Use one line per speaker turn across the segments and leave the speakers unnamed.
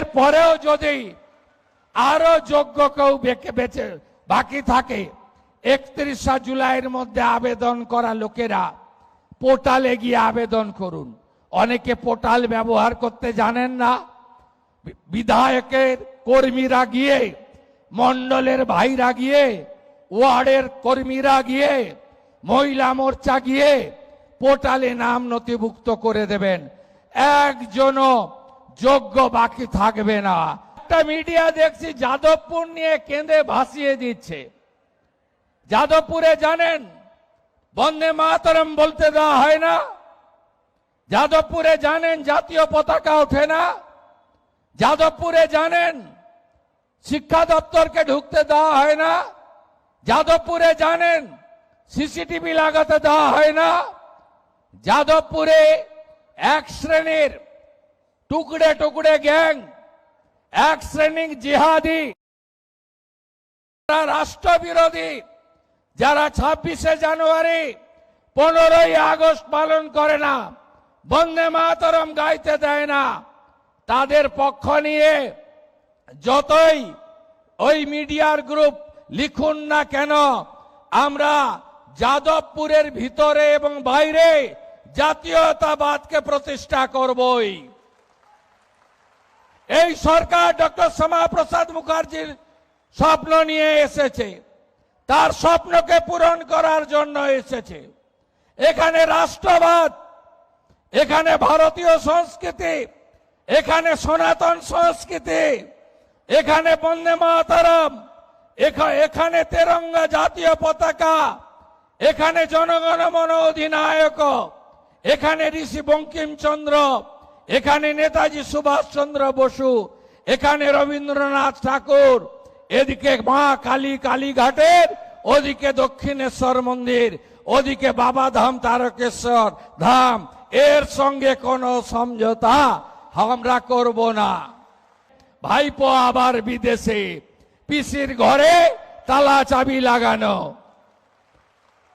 এর পরেও যদি আরো যোগ্য কেউ বেঁচে বাকি থাকে 31 জুলাইয়ের মধ্যে আবেদন করা লোকেরা পোর্টালে গিয়ে আবেদন করুন। অনেকে পোর্টাল ব্যবহার করতে জানেন না। বিধায়কের কর্মীরা গিয়ে, মন্ডলের ভাইরা গিয়ে, ওয়ার্ডের কর্মীরা গিয়ে, মহিলা মোর্চা গিয়ে পোর্টালে নাম নথিভুক্ত করে দেবেন। একজনও যোগ্য বাকি থাকবে না। একটা মিডিয়া দেখছি যাদবপুর নিয়ে কেঁদে ভাসিয়ে দিচ্ছে। যাদবপুরে জানেন বন্দে মাতরম বলতে দেওয়া হয় না। যাদবপুরে জানেন জাতীয় পতাকা ওঠে না। যাদবপুরে জানেন শিক্ষা দপ্তরকে ঢুকতে দেওয়া হয় না। যাদবপুরে জানেন সিসিটিভি লাগাতে দেওয়া হয় না। যাদবপুরে এক শ্রেণীর টুকরে টুকরে গ্যাং, এক শ্রেণীর জিহাদি, রাষ্ট্রবিরোধী, যারা 26শে জানুয়ারি 15ই আগস্ট পালন করে না, বন্দে মাতরম গাইতে দেয় না, তাদের পক্ষ নিয়ে যতই ওই মিডিয়ার গ্রুপ লিখুন না কেন, আমরা যাদবপুরের ভিতরে এবং বাইরে জাতীয়তাবাদকে প্রতিষ্ঠা করবই। এই সরকার ডক্টর শ্যামাপ্রসাদ মুখার্জির স্বপ্ন নিয়ে এসেছে, তার স্বপ্নকে পূরণ করার জন্য এসেছে। এখানে রাষ্ট্রবাদ, এখানে ভারতীয় সংস্কৃতি, এখানে সনাতন সংস্কৃতি, এখানে বন্দে মাতরম, এখানে তেরঙ্গা জাতীয় পতাকা, এখানে জনগণ মন অধিনায়ক, এখানে ঋষি বঙ্কিমচন্দ্র, এখানে নেতাজি সুভাষচন্দ্র বসু, এখানে রবীন্দ্রনাথ ঠাকুর, এদিকে মা কালী কালীঘাটের, ওদিকে দক্ষিণেশ্বর মন্দির, ওদিকে বাবাধাম তারকেশ্বর ধাম। এর সঙ্গে কোনো সমঝোতা আমরা করব না। ভাইপো আবার বিদেশে, পিসির ঘরে তালা চাবি লাগানো,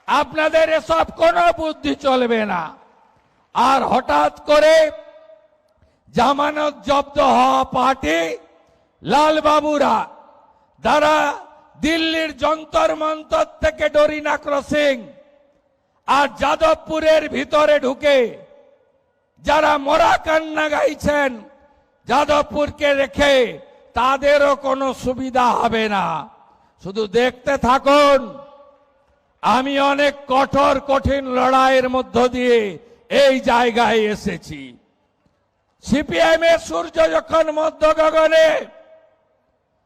আপনাদের এসব কোনো বুদ্ধি চলবে না। আর হঠাৎ করে জামানত জব্দ হওয়া পার্টি লালবাবুরা, যারা দিল্লির যন্তর মন্তর থেকে ডরিনা ক্রসিং আর যাদবপুরের ভিতরে ঢুকে যারা মরা কান্না গাইছেন, যাদবপুরকে রেখে তাদেরও কোনো সুবিধা হবে না। শুধু দেখতে থাকুন। আমি অনেক কঠোর কঠিন লড়াইয়ের মধ্য দিয়ে এই জায়গায় এসেছি। সিপিএম এর সূর্য যখন মধ্য গগনে,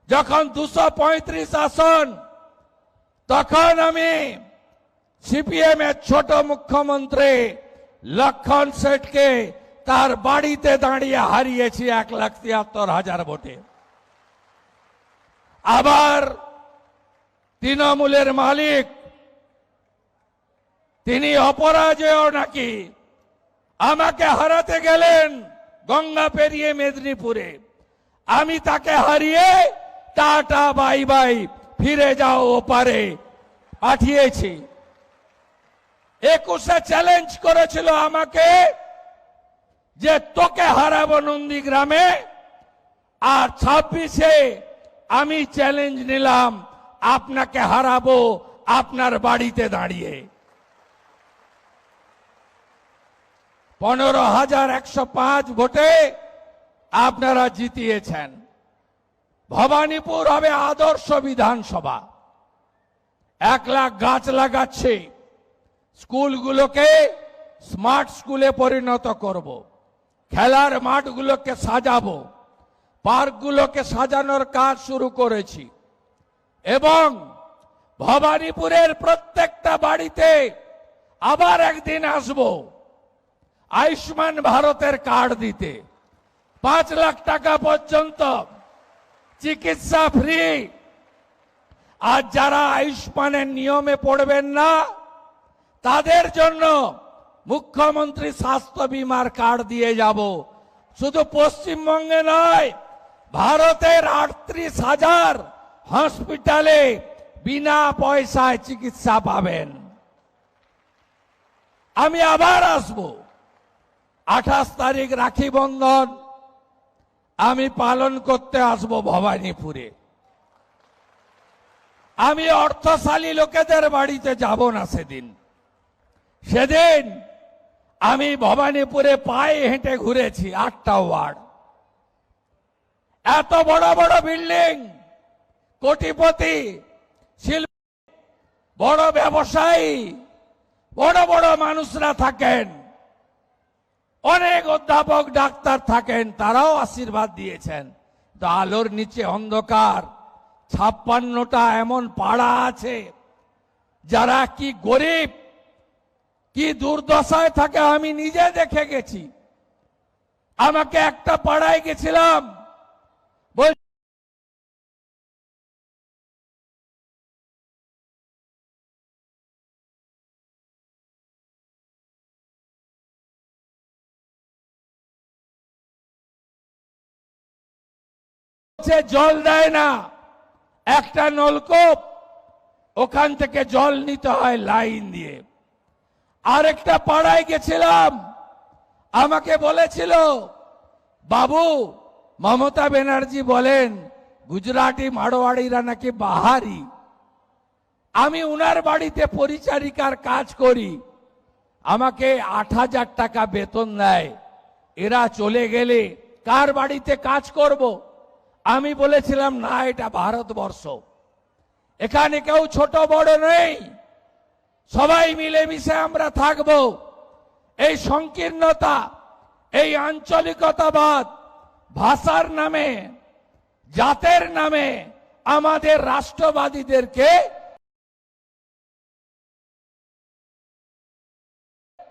যখন 235 আসন, তখন আমি সিপিএম এর ছোট মুখ্যমন্ত্রী লক্ষণ শেঠকে তার বাড়িতে দাঁড়িয়ে হারিয়েছি 1,73,000 ভোটে। আবার তৃণমূলের মালিক, তিনি অপরাজেয় নাকি, আমাকে হারাতে গেলেন গঙ্গা পেরিয়ে মেদিনীপুরে। আমি তাকে হারিয়ে টাটা বাই বাই, ফিরে যাও ওপারে পাঠিয়েছি। 21-এ চ্যালেঞ্জ করেছিল আমাকে যে তোকে হারাবো নন্দীগ্রামে, আর 26-এ আমি চ্যালেঞ্জ নিলাম আপনাকে হারাবো আপনার বাড়িতে দাঁড়িয়ে। 15,105 ভোটে আপনারা জিতিয়েছেন। ভবানীপুর হবে আদর্শ বিধানসভা। 1 লাখ গাছ লাগাচ্ছি, স্কুলগুলোকে স্মার্ট স্কুলে পরিণত করব, খেলার মাঠগুলোকে সাজাবো, পার্কগুলোকে সাজানোর কাজ শুরু করেছি এবং ভবানীপুরের প্রত্যেকটা বাড়িতে আবার একদিন আসব আয়ুষ্মান ভারতের কার্ড দিতে। 5 লাখ টাকা পর্যন্ত চিকিৎসা ফ্রি। আর যারা আয়ুষ্মানের নিয়মে পড়বেন না, তাদের জন্য মুখ্যমন্ত্রী স্বাস্থ্য বিমার কার্ড দিয়ে যাব। শুধু পশ্চিমবঙ্গে নয়, ভারতের 38,000 হসপিটালে বিনা পয়সায় চিকিৎসা পাবেন। আমি আবার আসব 28 তারিখ রাখি বন্ধন, আমি পালন করতে আসব ভবানীপুরে। আমি অর্থশালী লোকেদের বাড়িতে যাব না সেদিন। সেদিন আমি ভবানীপুরে পায়ে হেঁটে ঘুরেছি 8টা ওয়ার্ড। এত বড় বড় বিল্ডিং, কোটিপতি, শিল্প, বড় ব্যবসায়ী, বড় বড় মানুষরা থাকেন, অনেক অধ্যাপক ডাক্তার থাকেন, তারাও আশীর্বাদ দিয়েছেন। তো আলোর নিচে অন্ধকার। 56টা এমন পাড়া আছে যারা কি গরিব, কি দুর্দশায় থাকে আমি নিজে দেখে গেছি। আমাকে একটা পাড়ায় গেছিলাম, জল দেয় না, একটা নলকূপ, ওখান থেকে জল নিতে হয় লাইন দিয়ে। আরেকটা পাড়ায় গেছিলাম, আমাকে বলেছিল, বাবু মমতা ব্যানার্জি বলেন গুজরাটি মারোয়াড়িরা নাকি বাহারি। আমি উনার বাড়িতে পরিচারিকার কাজ করি, আমাকে 8,000 টাকা বেতন দেয়। এরা চলে গেলে কার বাড়িতে কাজ করব? আমি বলেছিলাম না, এটা ভারতবর্ষ, এখানে কেউ ছোট বড় নেই, সবাই মিলেমিশে আমরা থাকব। এই সংকীর্ণতা, এই আঞ্চলিকতাবাদ, ভাষার নামে, জাতের নামে আমাদের রাষ্ট্রবাদীদেরকে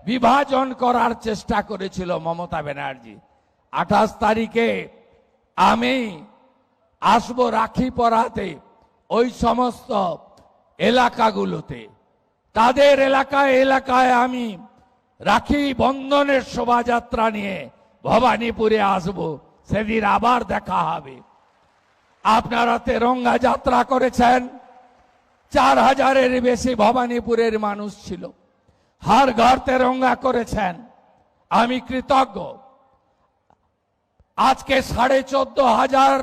বিভাজন করার চেষ্টা করেছিল মমতা ব্যানার্জি। 28 তারিখে আমি আসবো রাখি পরাতে ওই সমস্ত এলাকাগুলোতে। তাদের এলাকায় এলাকায় আমি রাখি বন্ধনের শোভাযাত্রা নিয়ে ভবানীপুরে আসব। সেদিন আবার দেখা হবে। আপনারা তেরঙ্গা যাত্রা করেছেন, 4000-এর বেশি ভবানীপুরের মানুষ ছিল, হর ঘর তেরঙ্গা করেছেন, আমি কৃতজ্ঞ। আজকে 14,500,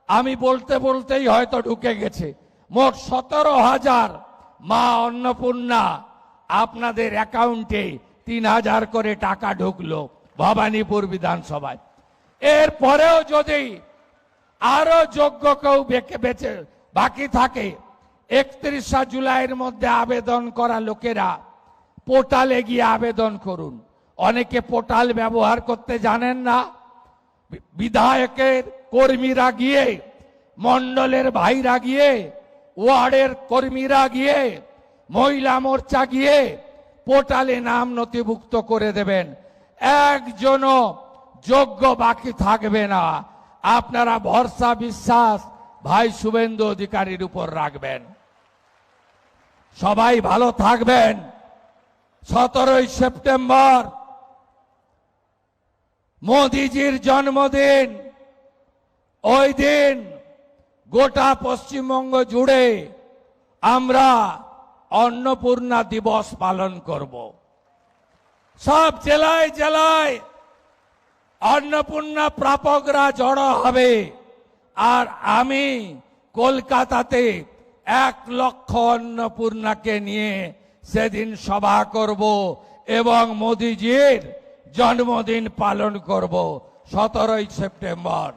আমি বলতে বলতেই হয়তো ঢুকে গেছে, মোট 17,000 মা অন্নপূর্ণা আপনাদের অ্যাকাউন্টে 3,000 করে টাকা ঢুকলো ভবানীপুর বিধানসভায়। এরপরেও যদি আরো যোগ্য কেউ বেঁচে বাকি থাকে, 31 জুলাইয়ের মধ্যে আবেদন করা লোকেরা পোর্টালে গিয়ে আবেদন করুন। অনেকে পোর্টাল ব্যবহার করতে জানেন না। বিধায়কের কর্মীরা গিয়ে, মন্ডলের ভাইরা গিয়ে, ওয়ার্ডের কর্মীরা গিয়ে, মহিলা মোর্চা গিয়ে পোর্টালে নাম নথিভুক্ত করে দেবেন। একজনও যোগ্য বাকি থাকবে না। আপনারা ভরসা বিশ্বাস ভাই শুভেন্দু অধিকারীর উপর রাখবেন। সবাই ভালো থাকবেন। 17ই সেপ্টেম্বর মোদিজির জন্মদিন। ওই দিন গোটা পশ্চিমবঙ্গ জুড়ে আমরা অন্নপূর্ণা দিবস পালন করব। সব জেলায় জেলায় অন্নপূর্ণা প্রাপকরা জড়ো হবে। আর আমি কলকাতাতে 1 লক্ষ অন্নপূর্ণাকে নিয়ে সেদিন সভা করব এবং মোদিজির জন্মদিন পালন করব 17ই সেপ্টেম্বর।